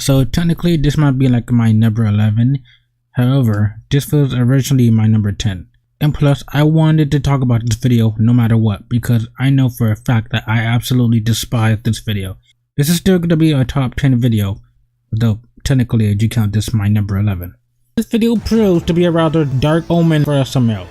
So technically this might be like my number 11. However, this was originally my number 10. And plus, I wanted to talk about this video no matter what, because I know for a fact that I absolutely despise this video. This is still going to be a top 10 video, though technically I do count this my number 11. This video proves to be a rather dark omen for SML.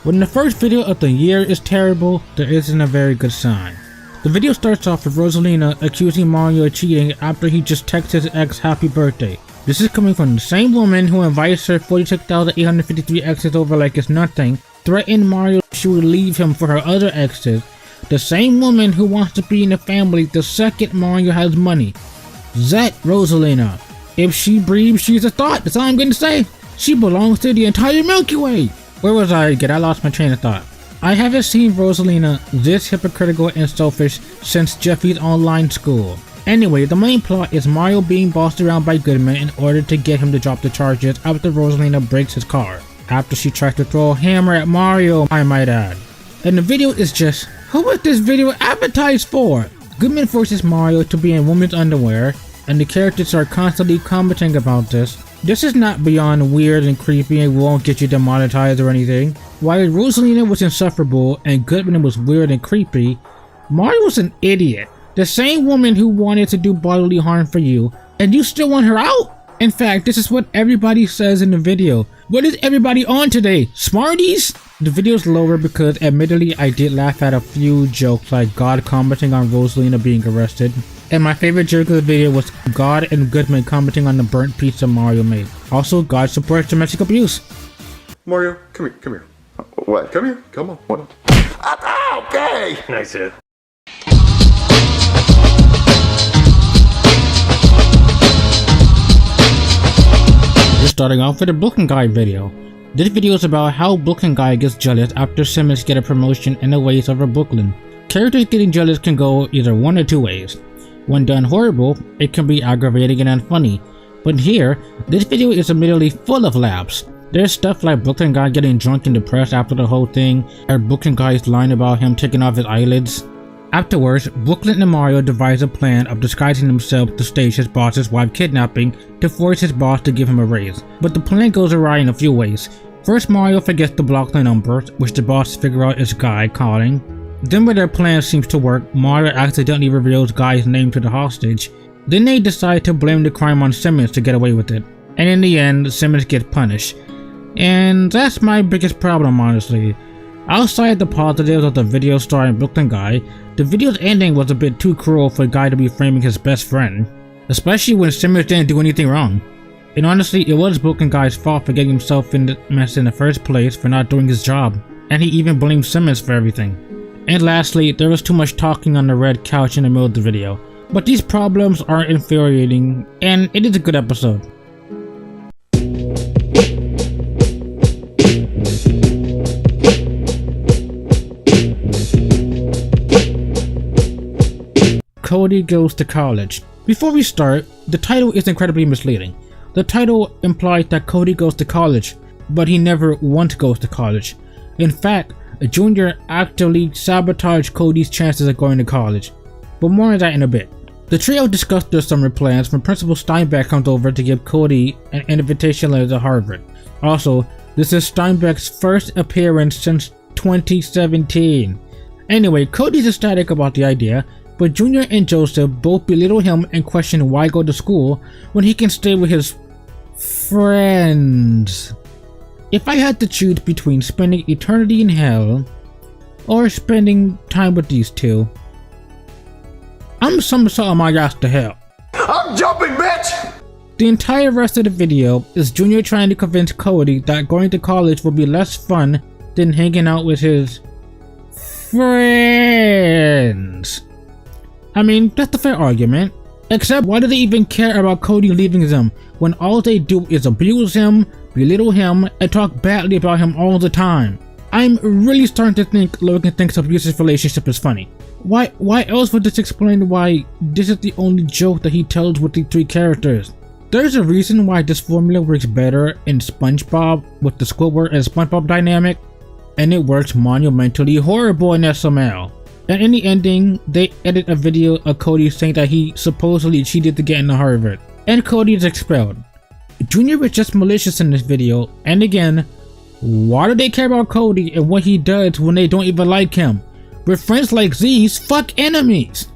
When the first video of the year is terrible, there isn't a very good sign. The video starts off with Rosalina accusing Mario of cheating after he just texted his ex happy birthday. This is coming from the same woman who invites her 46,853 exes over like it's nothing, threatened Mario she would leave him for her other exes, the same woman who wants to be in the family the second Mario has money. Zet Rosalina. If she breathes, she's a thought, that's all I'm gonna say. She belongs to the entire Milky Way. Where was I again? I lost my train of thought. I haven't seen Rosalina this hypocritical and selfish since Jeffy's online school. Anyway, the main plot is Mario being bossed around by Goodman in order to get him to drop the charges after Rosalina breaks his car. After she tries to throw a hammer at Mario, I might add. And the video is just, who was this video advertised for? Goodman forces Mario to be in women's underwear, and the characters are constantly commenting about this. This is not beyond weird and creepy and won't get you demonetized or anything. While Rosalina was insufferable and Goodman was weird and creepy, Mario was an idiot. The same woman who wanted to do bodily harm for you, and you still want her out? In fact, this is what everybody says in the video. What is everybody on today? Smarties? The video's lower because admittedly I did laugh at a few jokes like God commenting on Rosalina being arrested. And my favorite joke of the video was God and Goodman commenting on the burnt pizza Mario made. Also, God supports domestic abuse. Mario, come here. What? Come here, come on. What? Okay! Nice hit. We're starting off with a Brooklyn Guy video. This video is about how Brooklyn Guy gets jealous after Simmons get a promotion in the ways over Brooklyn. Characters getting jealous can go either one or two ways. When done horrible, it can be aggravating and unfunny. But here, this video is admittedly full of laughs. There's stuff like Brooklyn Guy getting drunk and depressed after the whole thing, or Brooklyn Guy's line about him taking off his eyelids. Afterwards, Brooklyn and Mario devise a plan of disguising himself to stage his boss's wife kidnapping to force his boss to give him a raise. But the plan goes awry in a few ways. First, Mario forgets to block the numbers, which the boss figure out is Guy calling. Then when their plan seems to work, Mario accidentally reveals Guy's name to the hostage. Then they decide to blame the crime on Simmons to get away with it. And in the end, Simmons gets punished. And that's my biggest problem, honestly. Outside the positives of the video starring Brooklyn Guy, the video's ending was a bit too cruel for Guy to be framing his best friend, especially when Simmons didn't do anything wrong. And honestly, it was Brooklyn Guy's fault for getting himself in the mess in the first place for not doing his job, and he even blamed Simmons for everything. And lastly, there was too much talking on the red couch in the middle of the video. But these problems are infuriating, and it is a good episode. Cody goes to college. Before we start, the title is incredibly misleading. The title implies that Cody goes to college, but he never once goes to college. In fact, Junior actively sabotaged Cody's chances of going to college. But more on that in a bit. The trio discussed their summer plans when Principal Steinbeck comes over to give Cody an invitation letter to Harvard. Also, this is Steinbeck's first appearance since 2017. Anyway, Cody's ecstatic about the idea, but Junior and Joseph both belittle him and question why go to school when he can stay with his friends. If I had to choose between spending eternity in hell or spending time with these two, I'm somersaulting my ass to hell. I'm jumping, bitch! The entire rest of the video is Junior trying to convince Cody that going to college will be less fun than hanging out with his friends. I mean, that's a fair argument. Except, why do they even care about Cody leaving them when all they do is abuse him, belittle him, and talk badly about him all the time? I'm really starting to think Logan thinks abusive relationship is funny. Why else would this explain why this is the only joke that he tells with the three characters? There's a reason why this formula works better in SpongeBob with the Squidward and SpongeBob dynamic, and it works monumentally horrible in SML. And in the ending, they edit a video of Cody saying that he supposedly cheated to get into Harvard. and Cody is expelled. Junior is just malicious in this video, and again, why do they care about Cody and what he does when they don't even like him? With friends like these, fuck enemies!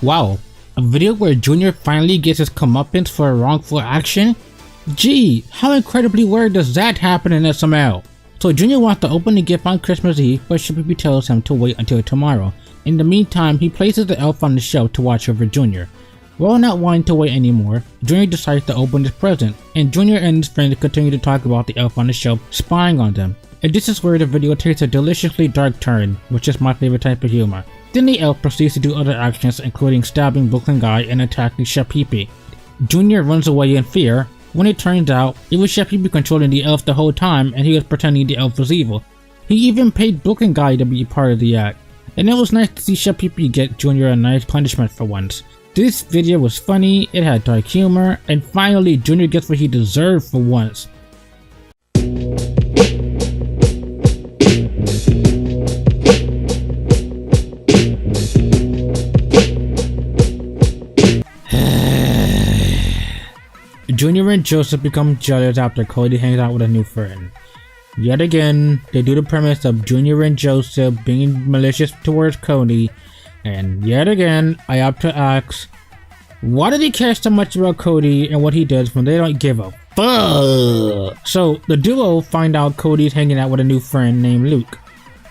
Wow, a video where Junior finally gets his comeuppance for a wrongful action? Gee, how incredibly weird does that happen in SML? So Junior wants to open the gift on Christmas Eve, but Sheppy tells him to wait until tomorrow. In the meantime, he places the elf on the shelf to watch over Junior. While not wanting to wait anymore, Junior decides to open his present, and Junior and his friends continue to talk about the elf on the shelf spying on them. And this is where the video takes a deliciously dark turn, which is my favorite type of humor. Then the elf proceeds to do other actions, including stabbing Brooklyn Guy and attacking Sheppy. Junior runs away in fear, when it turns out it was Sheppy controlling the elf the whole time and he was pretending the elf was evil. He even paid Brooklyn Guy to be part of the act, and it was nice to see Sheppy get Junior a nice punishment for once. This video was funny, it had dark humor, and finally Junior gets what he deserved for once. Junior and Joseph become jealous after Cody hangs out with a new friend. Yet again, they do the premise of Junior and Joseph being malicious towards Cody, and yet again, I have to ask, why do they care so much about Cody and what he does when they don't give a fuck? So, the duo find out Cody's hanging out with a new friend named Luke.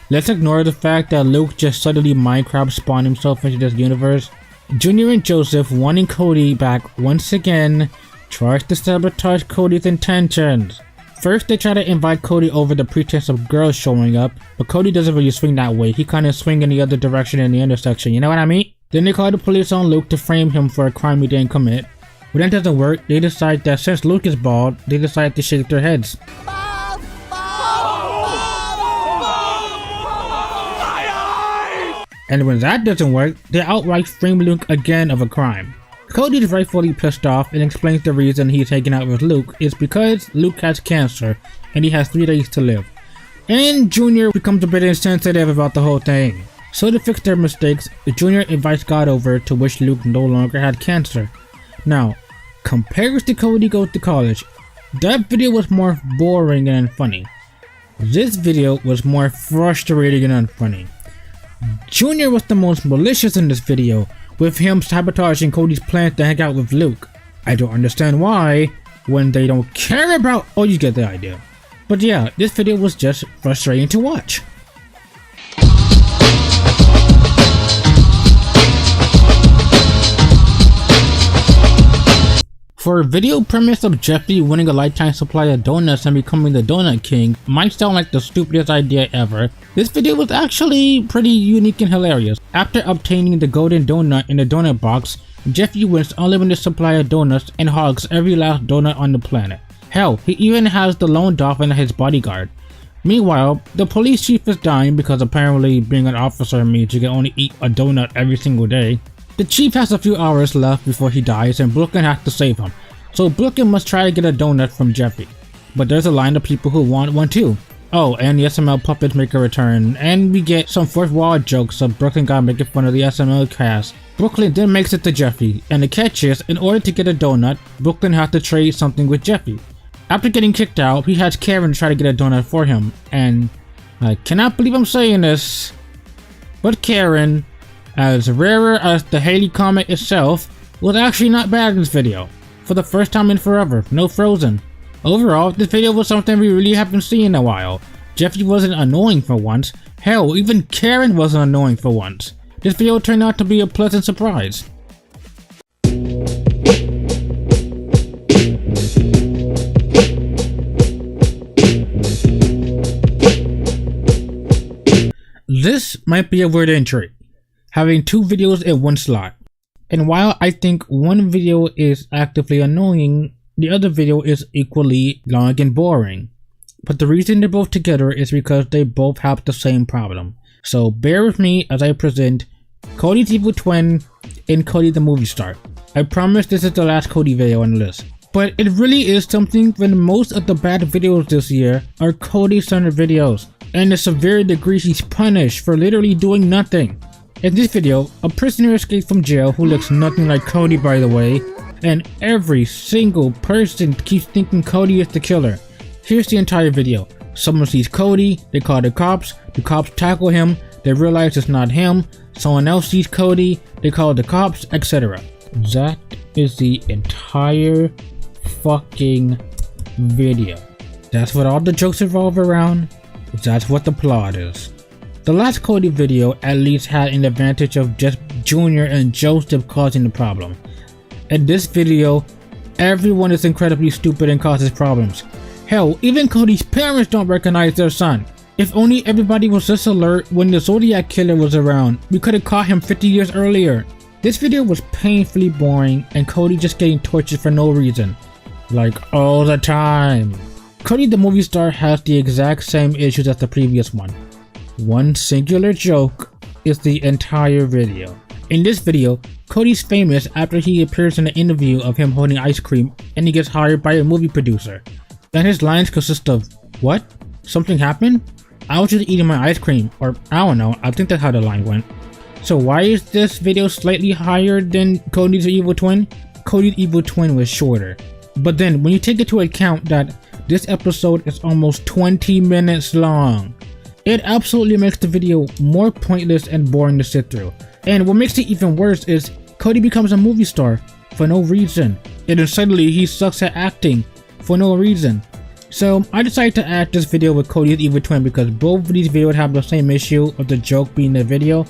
Let's ignore the fact that Luke just suddenly Minecraft spawned himself into this universe. Junior and Joseph, wanting Cody back once again, tries to sabotage Cody's intentions. First, they try to invite Cody over the pretense of girls showing up, but Cody doesn't really swing that way. He kinda swing in the other direction in the intersection, you know what I mean? Then they call the police on Luke to frame him for a crime he didn't commit. When that doesn't work, they decide that since Luke is bald, they decide to shake their heads. And when that doesn't work, they outright frame Luke again of a crime. Cody is rightfully pissed off and explains the reason he's hanging out with Luke is because Luke has cancer and he has 3 days to live. And Junior becomes a bit insensitive about the whole thing. So to fix their mistakes, Junior invites God over to wish Luke no longer had cancer. Now, compared to Cody Goes to College, that video was more boring and unfunny. This video was more frustrating and unfunny. Junior was the most malicious in this video, with him sabotaging Cody's plans to hang out with Luke. I don't understand why, when they don't care about— oh, you get the idea. But yeah, this video was just frustrating to watch. For a video premise of Jeffy winning a lifetime supply of donuts and becoming the Donut King might sound like the stupidest idea ever, this video was actually pretty unique and hilarious. After obtaining the golden donut in the donut box, Jeffy wins unlimited supply of donuts and hogs every last donut on the planet. Hell, he even has the lone dolphin as his bodyguard. Meanwhile, the police chief is dying because apparently being an officer means you can only eat a donut every single day. The chief has a few hours left before he dies and Brooklyn has to save him, so Brooklyn must try to get a donut from Jeffy. But there's a line of people who want one too. Oh, and the SML puppets make a return, and we get some fourth wall jokes of Brooklyn Guy making fun of the SML cast. Brooklyn then makes it to Jeffy, and the catch is, in order to get a donut, Brooklyn has to trade something with Jeffy. After getting kicked out, he has Karen try to get a donut for him, and I cannot believe I'm saying this, but Karen, as rarer as the Halley comet itself, was actually not bad in this video. For the first time in forever, no Frozen. Overall, this video was something we really haven't seen in a while. Jeffy wasn't annoying for once. Hell, even Karen wasn't annoying for once. This video turned out to be a pleasant surprise. This might be a weird entry, having 2 videos in one slot. And while I think one video is actively annoying, the other video is equally long and boring. But the reason they're both together is because they both have the same problem. So bear with me as I present Cody's Evil Twin and Cody the Movie Star. I promise this is the last Cody video on the list. But it really is something when most of the bad videos this year are Cody-centered videos. and the severe degrees he's punished for literally doing nothing. In this video, a prisoner escapes from jail who looks nothing like Cody, by the way, and every single person keeps thinking Cody is the killer. Here's the entire video. Someone sees Cody, they call the cops tackle him, they realize it's not him, someone else sees Cody, they call the cops, etc. That is the entire fucking video. That's what all the jokes revolve around. That's what the plot is. The last Cody video at least had an advantage of just Junior and Joseph causing the problem. In this video, everyone is incredibly stupid and causes problems. Hell, even Cody's parents don't recognize their son. If only everybody was this alert when the Zodiac Killer was around, we could have caught him 50 years earlier. This video was painfully boring and Cody just getting tortured for no reason. Like all the time. Cody the movie star has the exact same issues as the previous one. One singular joke is the entire video. In this video, Cody's famous after he appears in an interview of him holding ice cream and he gets hired by a movie producer. And his lines consist of, "What? Something happened? I was just eating my ice cream," or I don't know, I think that's how the line went. So why is this video slightly higher than Cody's evil twin? Cody's evil twin was shorter. But then when you take into account that this episode is almost 20 minutes long, it absolutely makes the video more pointless and boring to sit through. And what makes it even worse is Cody becomes a movie star for no reason. And then suddenly he sucks at acting for no reason. So I decided to add this video with Cody's evil twin because both of these videos have the same issue of the joke being the video.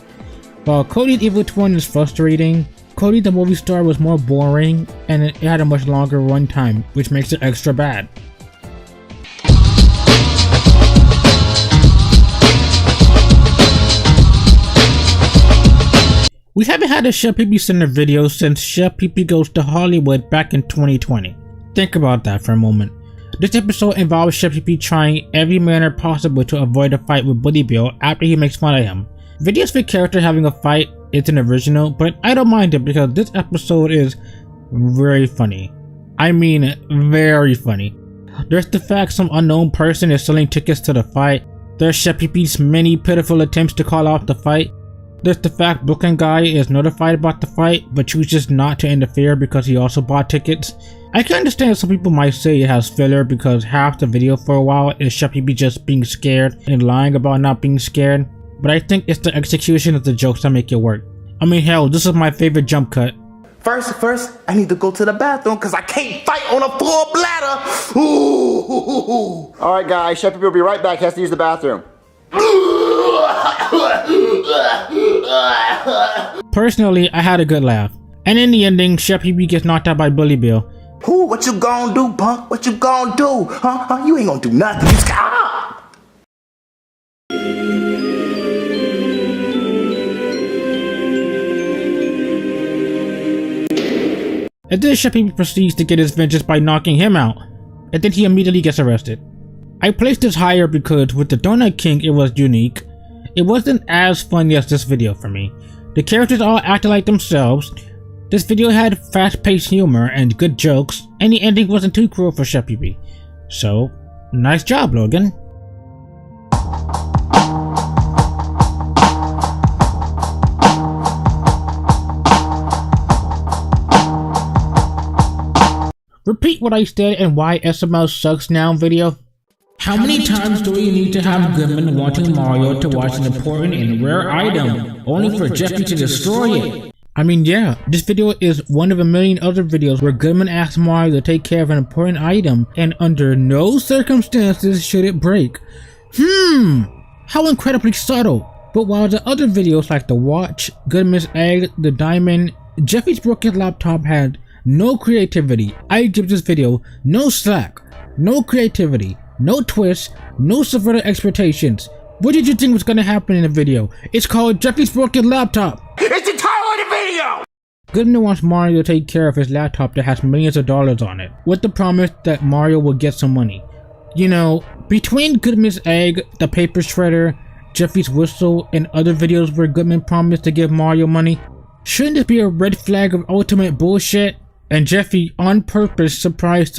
While Cody's evil twin is frustrating, Cody the movie star was more boring and it had a much longer runtime, which makes it extra bad. We haven't had a Chef Pee Pee Center video since Chef Pee Pee Goes to Hollywood back in 2020. Think about that for a moment. This episode involves Chef Pee Pee trying every manner possible to avoid a fight with Bully Bill after he makes fun of him. Videos with character having a fight isn't original, but I don't mind it because this episode is very funny. I mean very funny. There's the fact some unknown person is selling tickets to the fight. There's Chef Pee Pee's many pitiful attempts to call off the fight. There's the fact Brooklyn guy is notified about the fight but chooses not to interfere because he also bought tickets. I can understand some people might say it has filler because half the video for a while is Chef Pee Pee just being scared and lying about not being scared, but I think it's the execution of the jokes that make it work. I mean hell, this is my favorite jump cut. First, I need to go to the bathroom because I can't fight on a full bladder. Ooh. Alright guys, Chef Pee Pee will be right back. He has to use the bathroom. Personally, I had a good laugh. And in the ending, Chef Pee Pee gets knocked out by Bully Bill. Who? What you gonna do, punk? What you gonna do? Huh? You ain't gonna do nothing. You And then Chef Pee Pee proceeds to get his vengeance by knocking him out. And then he immediately gets arrested. I placed this higher because with the Donut King it was unique. It wasn't as funny as this video for me. The characters all acted like themselves. This video had fast-paced humor and good jokes, and the ending wasn't too cruel for Chef Pee Pee. So, nice job, Logan. Repeat what I said and why SML sucks now video. How many times do we need to have Goodman wanting Mario to watch an important and rare item, only for Jeffy to destroy it? I mean yeah, this video is one of a million other videos where Goodman asks Mario to take care of an important item and under no circumstances should it break. How incredibly subtle. But while the other videos like the watch, Goodman's egg, the diamond, Jeffy's broken laptop had no creativity, I give this video no slack, no creativity, no twist, no subverted expectations. What did you think was gonna happen in the video? It's called Jeffy's broken laptop. It's the title of the video! Goodman wants Mario to take care of his laptop that has millions of dollars on it, with the promise that Mario will get some money. You know, between Goodman's egg, the paper shredder, Jeffy's whistle, and other videos where Goodman promised to give Mario money, shouldn't this be a red flag of ultimate bullshit? And Jeffy, on purpose, surprise,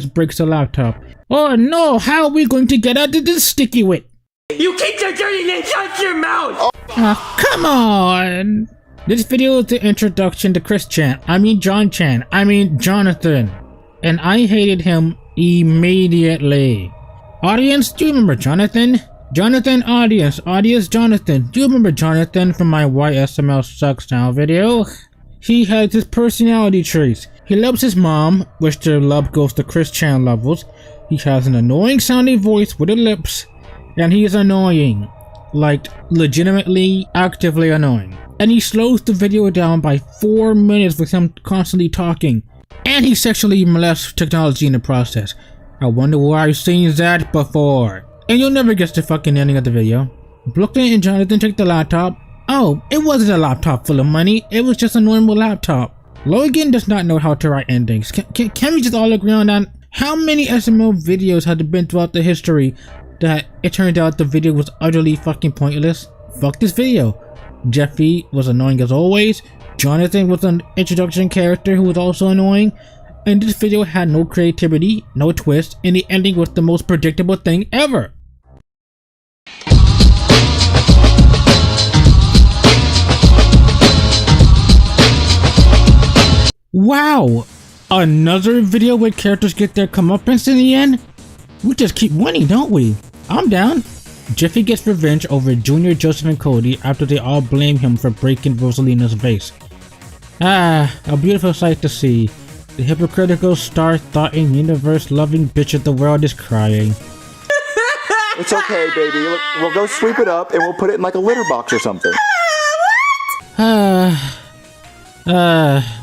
breaks the laptop. Oh no, how are we going to get out of this sticky wit? You keep your dirty name out your mouth! Oh, come on! This video is the introduction to Chris Chan. John Chan. Jonathan. And I hated him immediately. Audience, do you remember Jonathan? Jonathan, audience, Jonathan. Do you remember Jonathan from my YSML Sucks Now video? He has his personality traits. He loves his mom, which their love goes to Chris Chan levels. He has an annoying sounding voice with the lips. And he is annoying. Like, legitimately, actively annoying. And he slows the video down by 4 minutes with him constantly talking. And he sexually molests technology in the process. I wonder where I've seen that before. And you'll never guess the fucking ending of the video. Brooklyn and Jonathan take the laptop. Oh, it wasn't a laptop full of money. It was just a normal laptop. Logan does not know how to write endings. Can we just all agree on that? How many SML videos had there been throughout the history that it turned out the video was utterly fucking pointless? Fuck this video. Jeffy was annoying as always. Jonathan was an introduction character who was also annoying. And this video had no creativity, no twist, and the ending was the most predictable thing ever. Wow! Another video where characters get their comeuppance in the end? We just keep winning, don't we? I'm down. Jeffy gets revenge over Junior, Joseph, and Cody after they all blame him for breaking Rosalina's vase. Ah, a beautiful sight to see. The hypocritical, star-thoughting, universe-loving bitch of the world is crying. It's okay, baby. Look, we'll go sweep it up and we'll put it in like a litter box or something.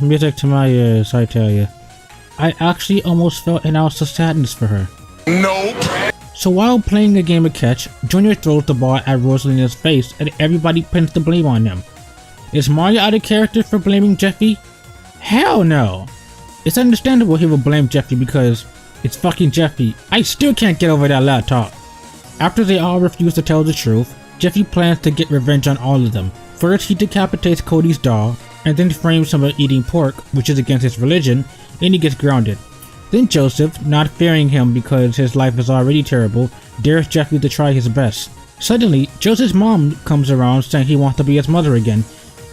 Music to my ears, I tell you. I actually almost felt an ounce of sadness for her. Nope. So while playing a game of catch, Junior throws the ball at Rosalina's face and everybody pins the blame on him. Is Mario out of character for blaming Jeffy? Hell no! It's understandable he would blame Jeffy because it's fucking Jeffy. I still can't get over that laptop. After they all refuse to tell the truth, Jeffy plans to get revenge on all of them. First, he decapitates Cody's doll, and then frames him for eating pork, which is against his religion, and he gets grounded. Then Joseph, not fearing him because his life is already terrible, dares Jeffy to try his best. Suddenly, Joseph's mom comes around saying he wants to be his mother again,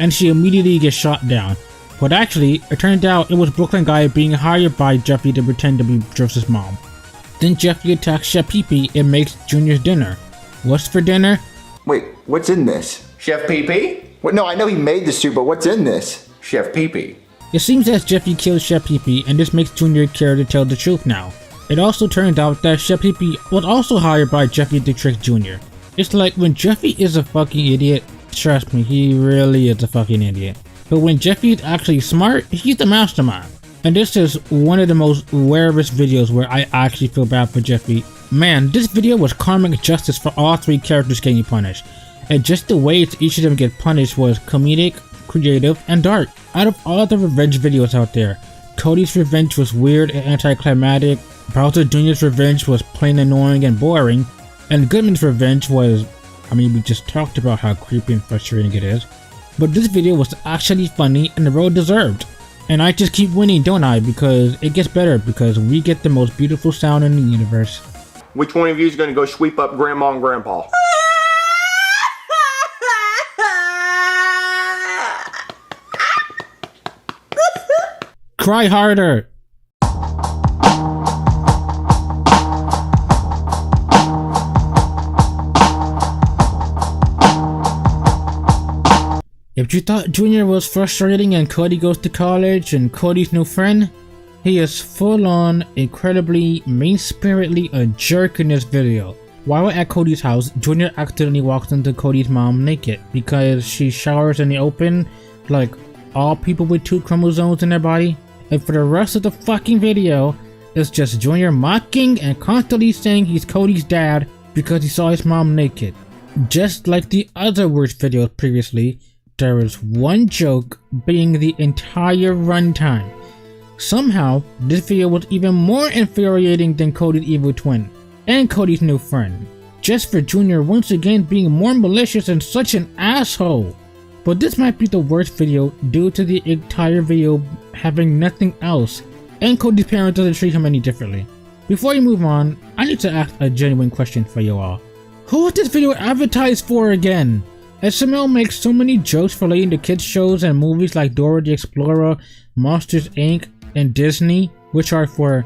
and she immediately gets shot down. But actually, it turned out it was Brooklyn Guy being hired by Jeffy to pretend to be Joseph's mom. Then Jeffy attacks Chef Pee-Pee and makes Junior's dinner. What's for dinner? Wait, what's in this? Chef Pee-Pee? What? No, I know he made the soup, but what's in this? Chef Pee-Pee. It seems as Jeffy kills Chef Pee-Pee, and this makes Junior care to tell the truth now. It also turned out that Chef Pee-Pee was also hired by Jeffy to trick Junior. It's like when Jeffy is a fucking idiot, trust me, he really is a fucking idiot. But when Jeffy is actually smart, he's the mastermind. And this is one of the most rarest videos where I actually feel bad for Jeffy. Man, this video was karmic justice for all three characters getting punished. And just the ways each of them get punished was comedic, creative, and dark. Out of all the revenge videos out there, Cody's revenge was weird and anticlimactic, Bowser Jr.'s revenge was plain annoying and boring, and Goodman's revenge was, we just talked about how creepy and frustrating it is. But this video was actually funny and well deserved. And I just keep winning, don't I? Because it gets better because we get the most beautiful sound in the universe. Which one of you is going to go sweep up Grandma and Grandpa? Cry harder! If you thought Junior was frustrating and Cody goes to college and Cody's new friend, he is full on, incredibly, mean-spiritedly a jerk in this video. While at Cody's house, Junior accidentally walks into Cody's mom naked because she showers in the open like all people with 2 chromosomes in their body. And for the rest of the fucking video, it's just Junior mocking and constantly saying he's Cody's dad because he saw his mom naked. Just like the other worst videos previously, there is one joke being the entire runtime. Somehow, this video was even more infuriating than Cody's evil twin and Cody's new friend, just for Junior once again being more malicious and such an asshole. But this might be the worst video due to the entire video having nothing else, and Cody's parents doesn't treat him any differently. Before you move on, I need to ask a genuine question for you all. Who is this video advertised for again? SML makes so many jokes relating to kids shows and movies like Dora the Explorer, Monsters Inc. and Disney, which are for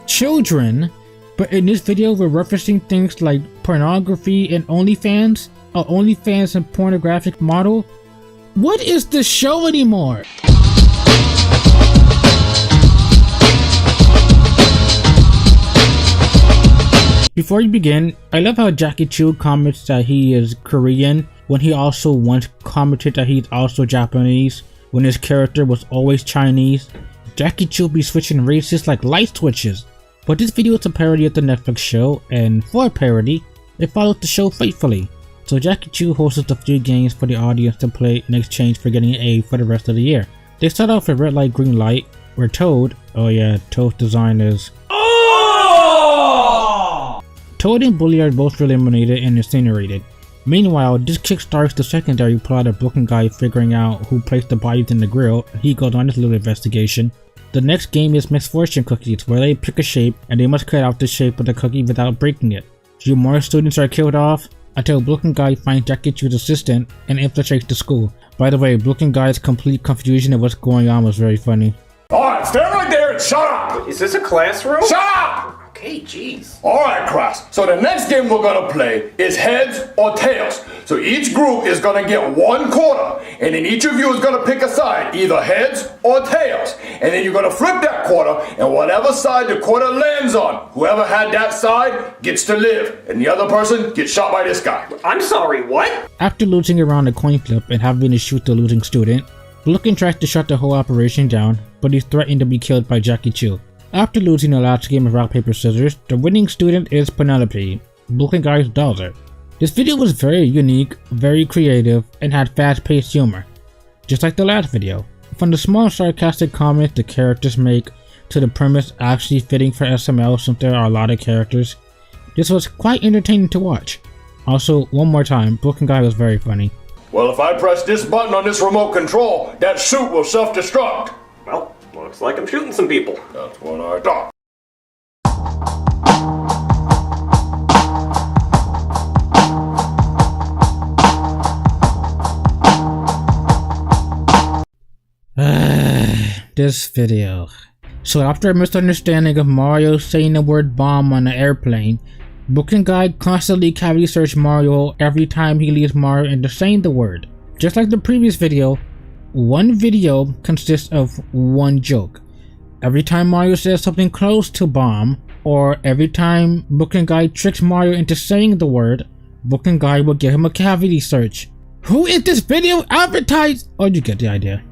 children, but in this video we're referencing things like pornography and OnlyFans, OnlyFans and pornographic model. What is this show anymore? Before you begin, I love how Jackie Chu comments that he is Korean when he also once commented that he's also Japanese when his character was always Chinese. Jackie Chu be switching races like light switches. But this video is a parody of the Netflix show, and for a parody, it follows the show faithfully. So Jackie Chu hosts a few games for the audience to play in exchange for getting an A for the rest of the year. They start off with Red Light Green Light, where Toad, oh yeah, Toad's design is Toad and Bully are both eliminated and incinerated. Meanwhile, this kickstarts the secondary plot of Broken Guy figuring out who placed the bodies in the grill. He goes on his little investigation. The next game is Misfortune Cookies, where they pick a shape and they must cut out the shape of the cookie without breaking it. Few more students are killed off until Broken Guy finds Jackie Chu's assistant and infiltrates the school. By the way, Broken Guy's complete confusion of what's going on was very funny. Alright, stand right there and shut up! Is this a classroom? Shut up! Okay, jeez. Alright, class. So the next game we're gonna play is heads or tails. So each group is gonna get 1 quarter, and then each of you is gonna pick a side, either heads or tails. And then you're gonna flip that quarter, and whatever side the quarter lands on, whoever had that side gets to live, and the other person gets shot by this guy. I'm sorry, what? After losing around a coin flip and having to shoot the losing student, Looking tries to shut the whole operation down, but he's threatened to be killed by Jackie Chu. After losing the last game of rock paper scissors, the winning student is Penelope, Broken Guy's daughter. This video was very unique, very creative, and had fast-paced humor, just like the last video. From the small sarcastic comments the characters make to the premise actually fitting for SML since there are a lot of characters, this was quite entertaining to watch. Also, one more time, Broken Guy was very funny. Well, if I press this button on this remote control, that suit will self-destruct. Well, looks like I'm shooting some people. That's what I thought. This video. So after a misunderstanding of Mario saying the word bomb on the airplane, Broken Guy constantly cavity search Mario every time he leaves Mario into saying the word. Just like the previous video, one video consists of one joke. Every time Mario says something close to bomb, or every time Broken Guy tricks Mario into saying the word, Broken Guy will give him a cavity search. Who is this video advertised? Oh, you get the idea.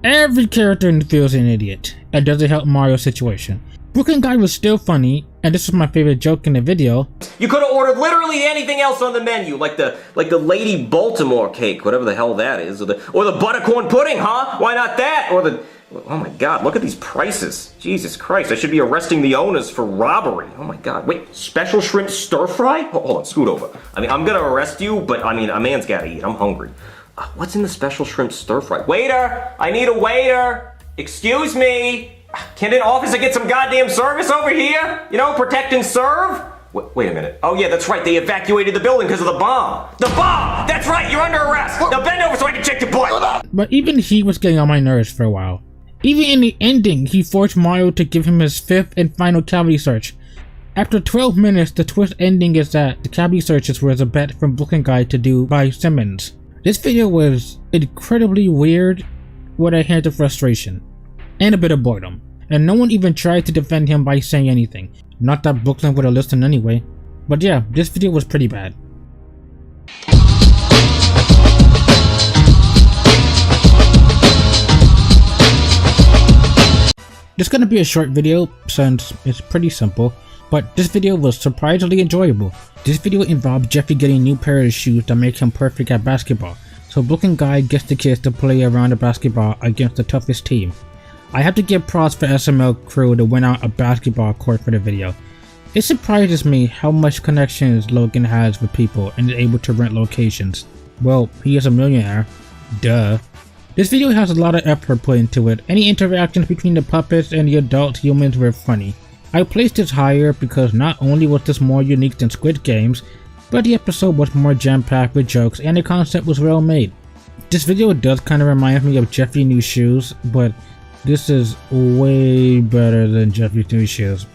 Every character in the video is an idiot, and doesn't help Mario's situation. Broken Guy was still funny, and this was my favorite joke in the video. You could have ordered literally anything else on the menu, like the Lady Baltimore cake, whatever the hell that is, or the buttercorn pudding, huh? Why not that? Or the, oh my god, look at these prices. Jesus Christ, I should be arresting the owners for robbery. Oh my god, wait, special shrimp stir fry? Hold on, scoot over. I mean, I'm gonna arrest you, but I mean, a man's gotta eat, I'm hungry. What's in the special shrimp stir fry? Waiter, I need a waiter. Excuse me. Can an officer get some goddamn service over here? You know, protect and serve? Wait a minute. Oh yeah, that's right. They evacuated the building because of the bomb. The bomb! That's right, you're under arrest. Now bend over so I can check your butt. But even he was getting on my nerves for a while. Even in the ending, he forced Mario to give him his 5th and final cavity search. After 12 minutes, the twist ending is that the cavity searches was a bet from Broken Guy to do by Simmons. This video was incredibly weird with a hint of frustration and a bit of boredom, and no one even tried to defend him by saying anything. Not that Brooklyn would have listened anyway, but yeah, this video was pretty bad. This is gonna be a short video since it's pretty simple, but this video was surprisingly enjoyable. This video involved Jeffy getting a new pair of shoes that make him perfect at basketball, so Broken Guy gets the kids to play around the basketball against the toughest team. I have to give props for SML crew to win out a basketball court for the video. It surprises me how much connections Logan has with people and is able to rent locations. Well, he is a millionaire. Duh. This video has a lot of effort put into it. Any interactions between the puppets and the adult humans were funny. I placed this higher because not only was this more unique than Squid Games, but the episode was more jam-packed with jokes and the concept was well made. This video does kind of remind me of Jeffrey's New Shoes, but this is way better than Jeffrey's New Shoes.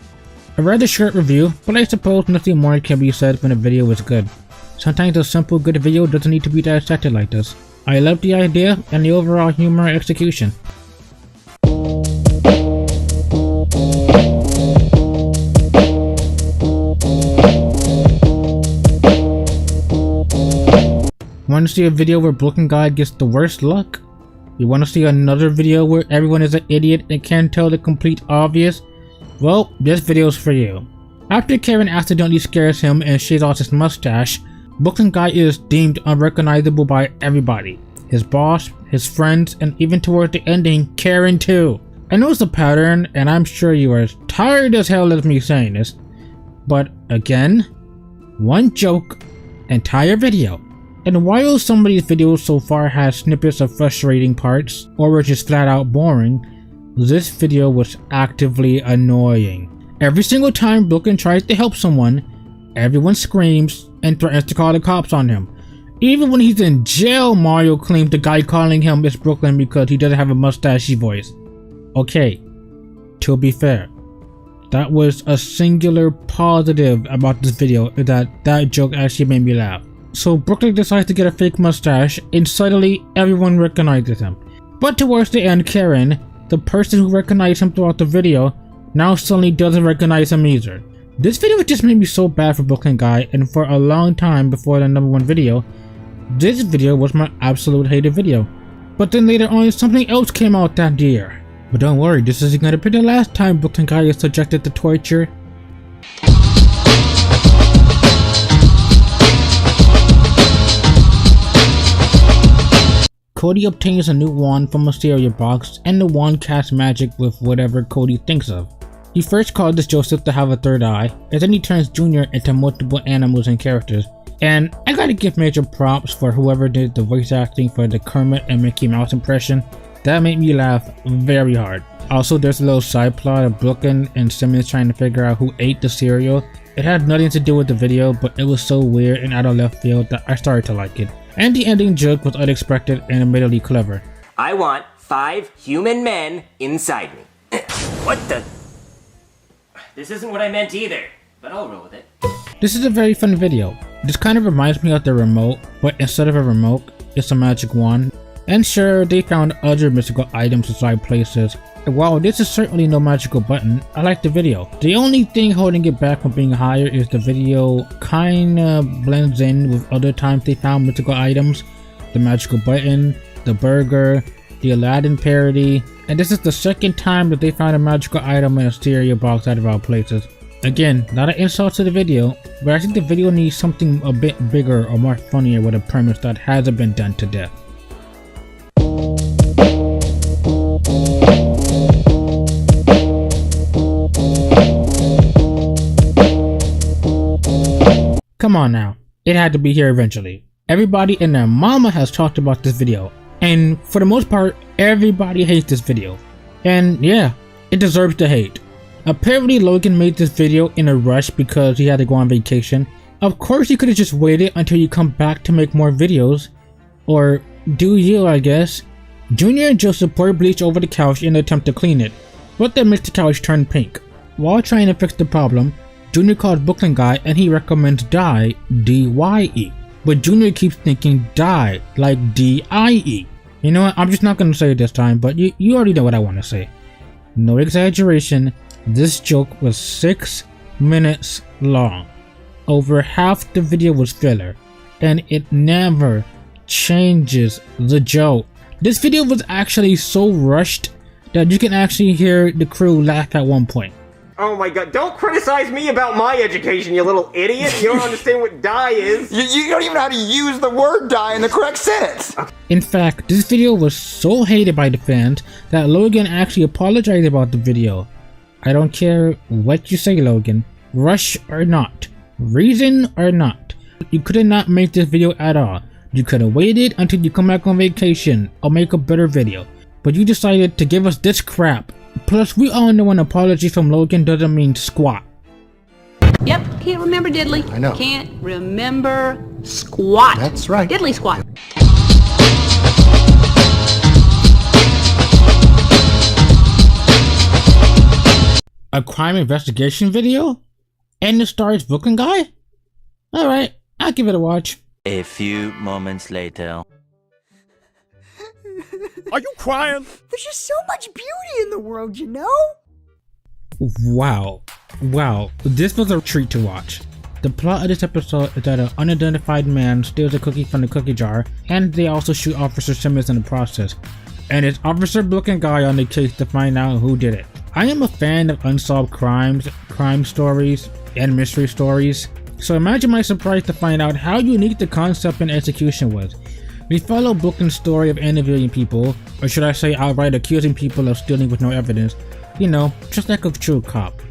A rather short review, but I suppose nothing more can be said when a video is good. Sometimes a simple good video doesn't need to be dissected like this. I love the idea and the overall humor execution. Want to see a video where Brooklyn Guy gets the worst luck? You want to see another video where everyone is an idiot and can't tell the complete obvious? Well, this video's for you. After Karen accidentally scares him and shaves off his mustache, Brooklyn Guy is deemed unrecognizable by everybody. His boss, his friends, and even towards the ending, Karen too. I know it's a pattern, and I'm sure you are as tired as hell of me saying this, but again, one joke, entire video. And while some of these videos so far has snippets of frustrating parts, or were just flat out boring, this video was actively annoying. Every single time Brooklyn tries to help someone, everyone screams and threatens to call the cops on him. Even when he's in jail, Mario claims the guy calling him is Brooklyn because he doesn't have a mustachy voice. Okay, to be fair, that was a singular positive about this video, is that joke actually made me laugh. So Brooklyn decides to get a fake mustache and suddenly everyone recognizes him. But towards the end, Karen, the person who recognized him throughout the video, now suddenly doesn't recognize him either. This video just made me so bad for Brooklyn Guy, and for a long time before the #1 video, this video was my absolute hated video. But then later on something else came out that year. But don't worry, this isn't gonna be the last time Brooklyn Guy is subjected to torture. Cody obtains a new wand from a cereal box, and the wand casts magic with whatever Cody thinks of. He first causes Joseph to have a third eye, and then he turns Junior into multiple animals and characters. And I gotta give major props for whoever did the voice acting for the Kermit and Mickey Mouse impression. That made me laugh very hard. Also, there's a little side plot of Brooklyn and Simmons trying to figure out who ate the cereal. It had nothing to do with the video, but it was so weird and out of left field that I started to like it. And the ending joke was unexpected and admittedly clever. I want 5 human men inside me. What the? This isn't what I meant either, but I'll roll with it. This is a very fun video. This kind of reminds me of the remote, but instead of a remote, it's a magic wand. And sure, they found other mystical items inside places. And while this is certainly no magical button, I like the video. The only thing holding it back from being higher is the video kinda blends in with other times they found mystical items. The magical button, the burger, the Aladdin parody, and this is the second time that they found a magical item in a stereo box out of all places. Again, not an insult to the video, but I think the video needs something a bit bigger or more funnier with a premise that hasn't been done to death. Come on now, it had to be here eventually. Everybody and their mama has talked about this video, and for the most part, everybody hates this video. And yeah, it deserves the hate. Apparently Logan made this video in a rush because he had to go on vacation. Of course he could have just waited until you come back to make more videos. Or do you, I guess. Junior and Joseph pour bleach over the couch in an attempt to clean it, but that makes the couch turn pink. While trying to fix the problem, Junior calls Brooklyn Guy and he recommends dye, D-Y-E. But Junior keeps thinking die, like D-I-E. You know what, I'm just not gonna say it this time, but you already know what I want to say. No exaggeration, this joke was 6 minutes long. Over half the video was filler, and it never changes the joke. This video was actually so rushed that you can actually hear the crew laugh at one point. Oh my god, don't criticize me about my education, you little idiot! You don't understand what die is! You don't even know how to use the word die in the correct sentence. In fact, this video was so hated by the fans that Logan actually apologized about the video. I don't care what you say, Logan. Rush or not, reason or not, you could have not made this video at all. You could have waited until you come back on vacation or make a better video. But you decided to give us this crap. Plus, we all know an apology from Logan doesn't mean squat. Yep, can't remember diddly. I know. Can't remember squat. That's right. Diddly squat. A crime investigation video? And the stars Brooklyn guy? Alright, I'll give it a watch. A few moments later. Are you crying? There's just so much beauty in the world, you know? Wow. Wow. This was a treat to watch. The plot of this episode is that an unidentified man steals a cookie from the cookie jar, and they also shoot Officer Simmons in the process. And it's Officer Brooklyn guy on the case to find out who did it. I am a fan of unsolved crimes, crime stories, and mystery stories, so imagine my surprise to find out how unique the concept and execution was. We follow Brooklyn's story of interviewing people, or should I say outright accusing people of stealing with no evidence, you know, just like a true cop.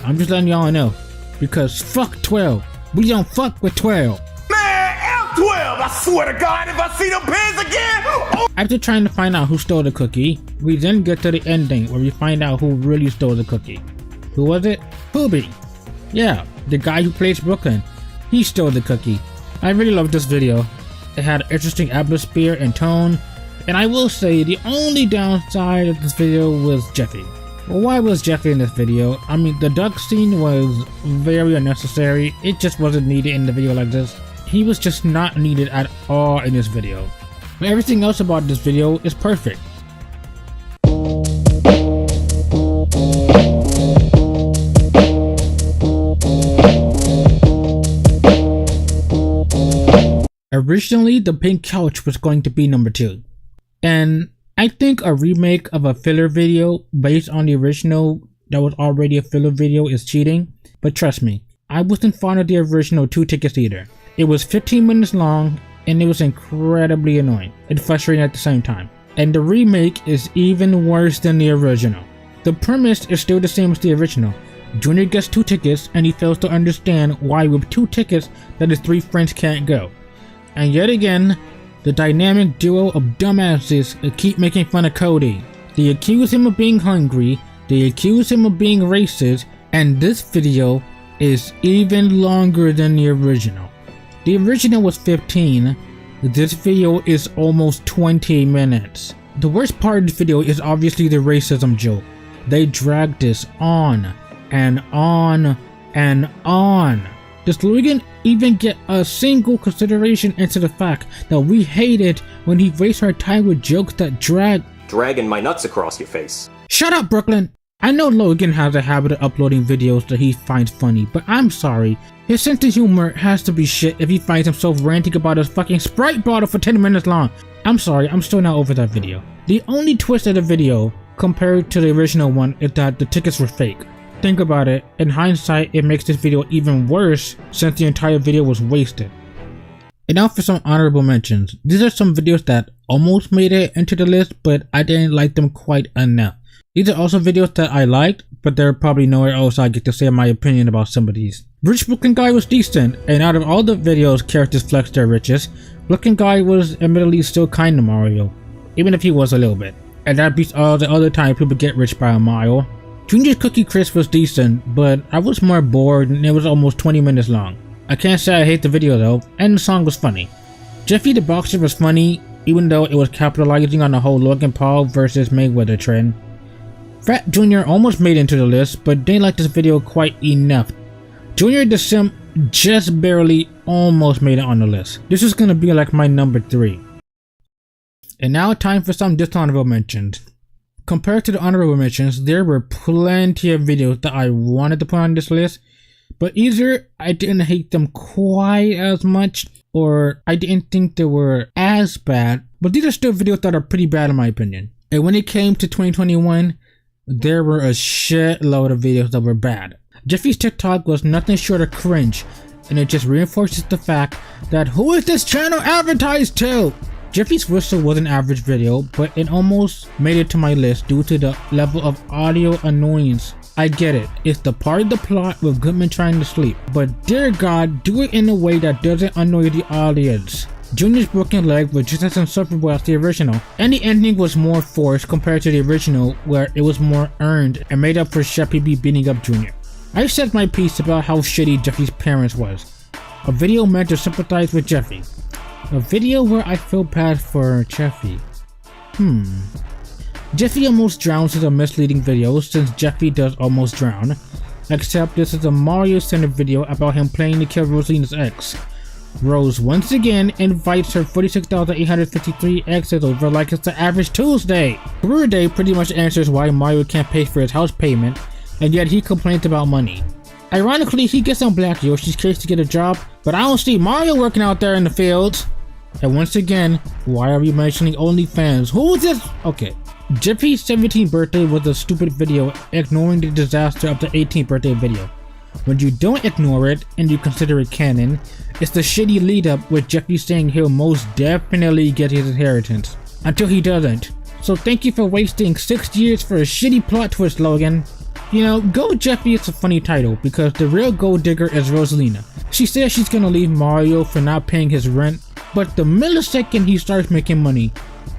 I'm just letting y'all know, because fuck 12, we don't fuck with 12. Man, F12, I swear to God, if I see them pins again, oh. After trying to find out who stole the cookie, we then get to the ending where we find out who really stole the cookie. Who was it? Hoobie. Yeah, the guy who plays Brooklyn. He stole the cookie. I really loved this video. It had an interesting atmosphere and tone, and I will say the only downside of this video was Jeffy. Well, why was Jeffy in this video? I mean, the duck scene was very unnecessary. It just wasn't needed in the video like this. He was just not needed at all in this video. But everything else about this video is perfect. Originally, the pink couch was going to be number 2. And I think a remake of a filler video based on the original that was already a filler video is cheating. But trust me, I wasn't fond of the original 2 tickets either. It was 15 minutes long and it was incredibly annoying and frustrating at the same time. And the remake is even worse than the original. The premise is still the same as the original. Junior gets 2 tickets and he fails to understand why with 2 tickets that his 3 friends can't go. And yet again, the dynamic duo of dumbasses keep making fun of Cody. They accuse him of being hungry, they accuse him of being racist, and this video is even longer than the original. The original was 15, this video is almost 20 minutes. The worst part of the video is obviously the racism joke. They drag this on and on and on. Does Logan even get a single consideration into the fact that we hate it when he wastes our time with jokes that Dragging my nuts across your face. Shut up, Brooklyn! I know Logan has a habit of uploading videos that he finds funny, but I'm sorry. His sense of humor has to be shit if he finds himself ranting about his fucking Sprite bottle for 10 minutes long. I'm sorry, I'm still not over that video. The only twist of the video, compared to the original one, is that the tickets were fake. Think about it, in hindsight it makes this video even worse since the entire video was wasted. And now for some honorable mentions. These are some videos that almost made it into the list, but I didn't like them quite enough. These are also videos that I liked, but there are probably nowhere else I get to say my opinion about some of these. Rich Brooklyn Guy was decent, and out of all the videos characters flex their riches, Brooklyn Guy was admittedly still kind to Mario, even if he was a little bit. And that beats all the other time people get rich by a mile. Junior's Cookie Crisp was decent, but I was more bored and it was almost 20 minutes long. I can't say I hate the video though, and the song was funny. Jeffy the Boxer was funny, even though it was capitalizing on the whole Logan Paul versus Mayweather trend. Fat Junior almost made it into the list, but didn't like this video quite enough. Junior the Simp just barely almost made it on the list. This is gonna be like my number 3. And now time for some dishonorable mentions. Compared to the honorable mentions, there were plenty of videos that I wanted to put on this list, but either I didn't hate them quite as much, or I didn't think they were as bad, but these are still videos that are pretty bad in my opinion. And when it came to 2021, there were a shitload of videos that were bad. Jeffy's TikTok was nothing short of cringe, and it just reinforces the fact that who is this channel advertised to? Jeffy's Whistle was an average video, but it almost made it to my list due to the level of audio annoyance. I get it, it's the part of the plot with Goodman trying to sleep, but dear God, do it in a way that doesn't annoy the audience. Junior's broken leg was just as insufferable as the original, and the ending was more forced compared to the original where it was more earned and made up for Sheppy B beating up Junior. I said my piece about how shitty Jeffy's parents was. A video meant to sympathize with Jeffy. A video where I feel bad for Jeffy. Jeffy Almost Drowns is a misleading video since Jeffy does almost drown. Except this is a Mario Center video about him planning to kill Rosalina's ex. Rose once again invites her 46,853 exes over like it's the average Tuesday. Career Day pretty much answers why Mario can't pay for his house payment, and yet he complains about money. Ironically, he gets on Black Yoshi's case to get a job, but I don't see Mario working out there in the fields. And once again, why are we mentioning OnlyFans? Who is this? Okay. Jeffy's 17th birthday was a stupid video ignoring the disaster of the 18th birthday video. When you don't ignore it and you consider it canon, it's the shitty lead up with Jeffy saying he'll most definitely get his inheritance, until he doesn't. So thank you for wasting 6 years for a shitty plot twist, Logan. You know, Go Jeffy is a funny title because the real gold digger is Rosalina. She says she's gonna leave Mario for not paying his rent, but the millisecond he starts making money,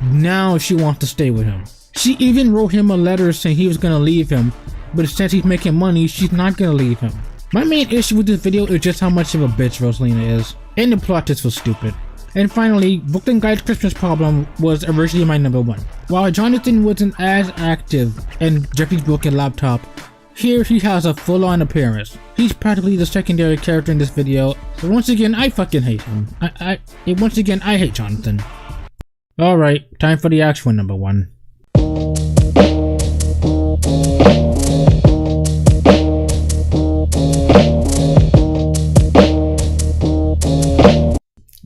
now she wants to stay with him. She even wrote him a letter saying he was gonna leave him, but since he's making money, she's not gonna leave him. My main issue with this video is just how much of a bitch Rosalina is, and the plot just was stupid. And finally, Brooklyn Guy's Christmas Problem was originally my number 1. While Jonathan wasn't as active in Jeffy's broken laptop, here he has a full-on appearance. He's practically the secondary character in this video, so once again I fucking hate him. Once again I hate Jonathan. Alright, time for the actual number 1.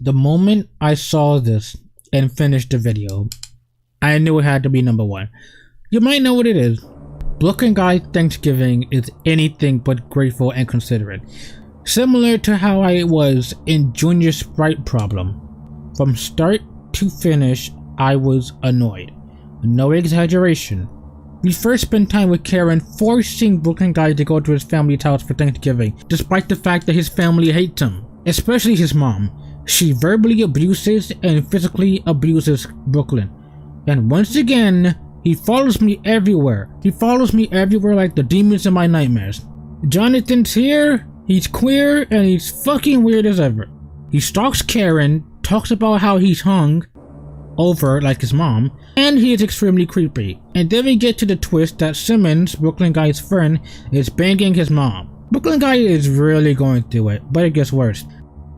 The moment I saw this and finished the video, I knew it had to be number 1. You might know what it is. Brooklyn Guy Thanksgiving is anything but grateful and considerate. Similar to how I was in Junior Sprite Problem. From start to finish, I was annoyed. No exaggeration. We first spent time with Karen forcing Brooklyn Guy to go to his family's house for Thanksgiving, despite the fact that his family hates him, especially his mom. She verbally abuses and physically abuses Brooklyn. And once again, he follows me everywhere. He follows me everywhere like the demons in my nightmares. Jonathan's here, he's queer, and he's fucking weird as ever. He stalks Karen, talks about how he's hung over like his mom, and he is extremely creepy. And then we get to the twist that Simmons, Brooklyn Guy's friend, is banging his mom. Brooklyn Guy is really going through it, but it gets worse.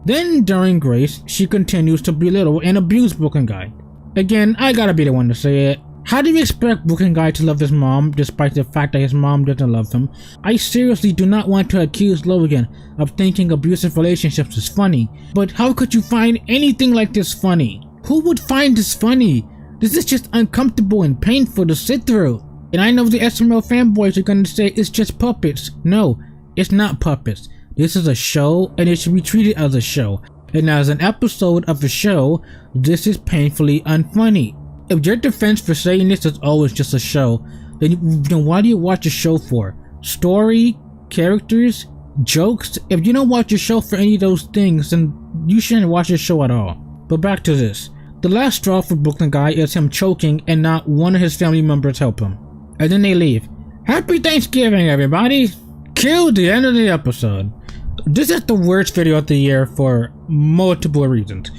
Then during Grace, she continues to belittle and abuse Brooklyn Guy. Again, I gotta be the one to say it. How do you expect Brooklyn Guy to love his mom despite the fact that his mom doesn't love him? I seriously do not want to accuse Logan of thinking abusive relationships is funny, but how could you find anything like this funny? Who would find this funny? This is just uncomfortable and painful to sit through. And I know the SML fanboys are gonna say it's just puppets. No, it's not puppets. This is a show and it should be treated as a show. And as an episode of a show, this is painfully unfunny. If your defense for saying this is always just a show, then why do you watch a show for? Story? Characters? Jokes? If you don't watch a show for any of those things, then you shouldn't watch a show at all. But back to this. The last straw for Brooklyn Guy is him choking and not one of his family members help him. And then they leave. Happy Thanksgiving, everybody! Kill the end of the episode. This is the worst video of the year for multiple reasons.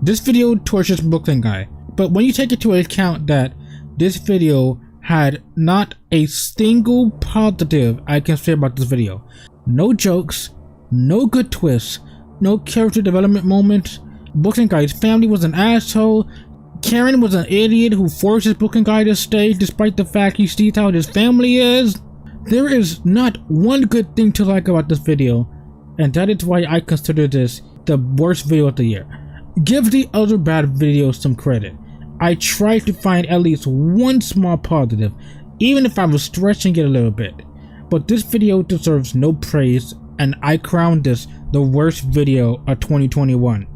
This video tortures Brooklyn Guy, but when you take into account that this video had not a single positive I can say about this video. No jokes, no good twists, no character development moments. Brooklyn Guy's family was an asshole. Karen was an idiot who forces Brooklyn Guy to stay despite the fact he sees how his family is. There is not one good thing to like about this video, and that is why I consider this the worst video of the year. Give the other bad videos some credit. I tried to find at least one small positive, even if I was stretching it a little bit. But this video deserves no praise, and I crown this the worst video of 2021.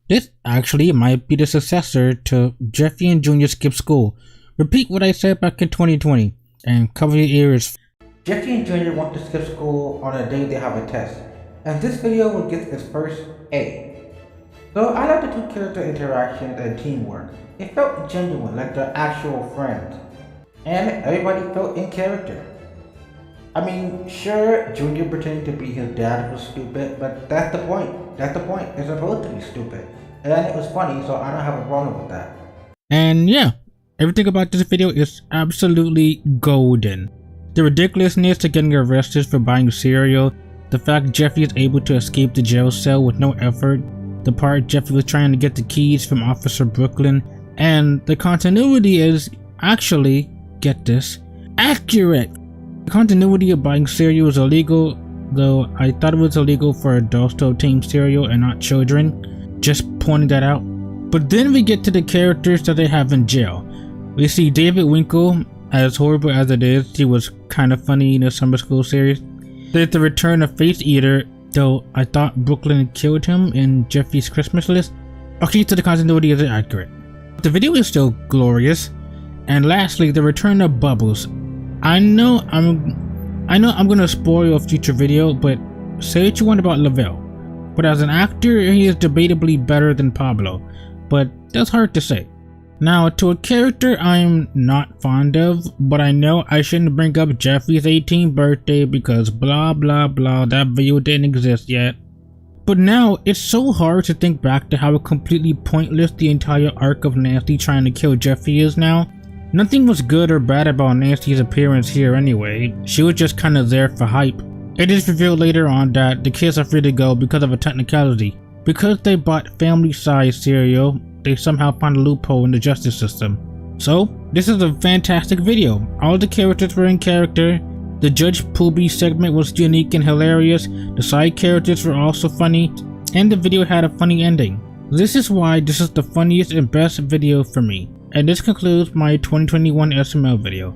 This actually might be the successor to Jeffy and Junior Skip School. Repeat what I said back in 2020 and cover your ears. Jeffy and Junior want to skip school on a day they have a test, and this video will get its first A. So I like the two character interactions and teamwork. It felt genuine, like they're actual friends. And everybody felt in character. I mean, sure, Junior pretending to be his dad was stupid, but that's the point. That's the point. It's supposed to be stupid. And it was funny, so I don't have a problem with that. And yeah, everything about this video is absolutely golden. The ridiculousness of getting arrested for buying cereal, the fact Jeffy is able to escape the jail cell with no effort, the part Jeffy was trying to get the keys from Officer Brooklyn, and the continuity is actually, get this, accurate. The continuity of buying cereal is illegal, though I thought it was illegal for adults to obtain cereal and not children. Just pointing that out. But then we get to the characters that they have in jail. We see David Winkle, as horrible as it is, he was kind of funny in the summer school series. There's the return of Face Eater, though I thought Brooklyn killed him in Jeffy's Christmas list. Okay, so the continuity isn't accurate. The video is still glorious. And lastly, the return of Bubbles. I know I'm gonna spoil a future video, but say what you want about Lavelle. But as an actor, he is debatably better than Pablo. But that's hard to say. Now, to a character I'm not fond of, but I know I shouldn't bring up Jeffy's 18th birthday because blah blah blah, that video didn't exist yet. But now, it's so hard to think back to how completely pointless the entire arc of Nancy trying to kill Jeffy is now. Nothing was good or bad about Nancy's appearance here anyway, she was just kinda there for hype. It is revealed later on that the kids are free to go because of a technicality. Because they bought family-sized cereal, they somehow found a loophole in the justice system. So, this is a fantastic video. All the characters were in character, the Judge Poobie segment was unique and hilarious, the side characters were also funny, and the video had a funny ending. This is why this is the funniest and best video for me. And this concludes my 2021 SML video.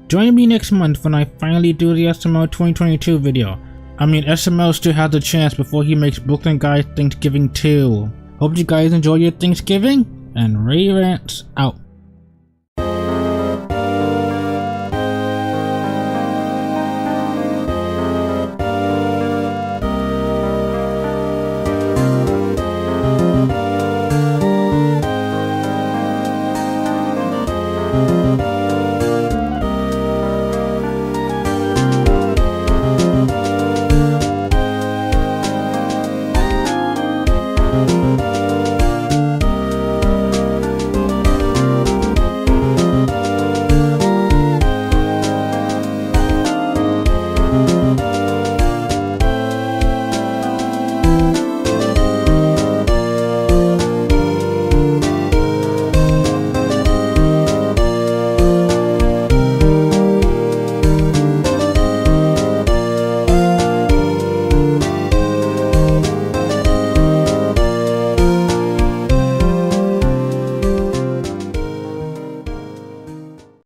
Join me next month when I finally do the SML 2022 video. I mean, SML still has a chance before he makes Brooklyn Guys Thanksgiving too. Hope you guys enjoy your Thanksgiving, and Ray Rants out.